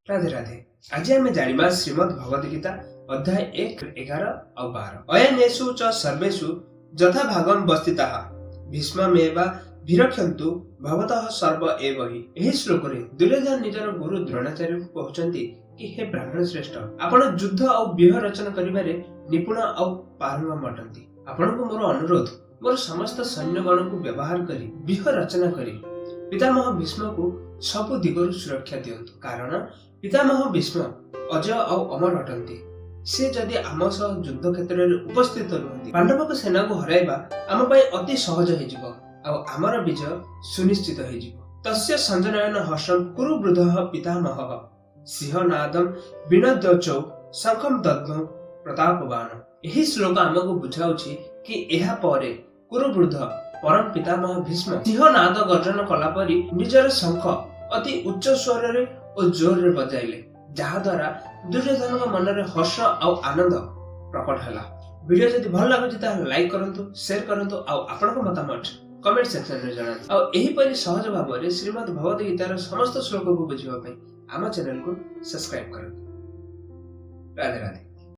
राधे राधे। आज आम जानिबा श्रीमद् भगवद गीता अध्याय 1, 11 और 12। अयनेषु च सर्वेषु यथा भागम वस्थिताः भीष्ममेव विरक्षन्तु भवतः सर्व एव हि। एही श्लोक रे दुर्योधन निजर गुरु द्रोणाचार्य को कहउचंती कि हे ब्राह्मण श्रेष्ठ, आपण युद्ध और व्यूह रचना करिबारे निपुण और पारंगम अटंती। आपनको मोर अनुरोध, मोर समस्त सैन्यगण को व्यवहार करी व्यूह रचना करी पितामह भीष्म को सबु दिगरु सुरक्षा दियंतु, कारण पितामह भीष्म अजय और अमर अटंती। से जदि आम सह युद्ध क्षेत्र में उपस्थित रुहंती, पांडव सेना को हराइबा आम पई अति सहज होइजिबो और आमर विजय सुनिश्चित होइजिबो। तस्य संजनयन हर्षम कुरु वृद्धः पितामहः सिंहनादम विनद्यचौ शंखम दद्मौ प्रतापवान। एही श्लोक हमको बुझाउछि कि एहा परे कुरु वृद्ध परम पितामह भीष्म सिंहनाद गर्जन कला परी निजर शंख अति उच्च स्वर रे और जोर रे बजाइले, जहा द्वारा दुर्योधन मन रे हर्ष और आनंद प्रकट हला। वीडियो जदि भल लागुछि ताहा लाइक करंतु, शेयर करंतु और आपनक मतामत कमेंट सेक्शन रे जणाନ୍ତୁ। और एही परी सहज भाव रे श्रीमद् भगवद गीतार समस्त श्लोक को बुझिबा पई आम चैनल को सब्सक्राइब करंतु। राधे राधे।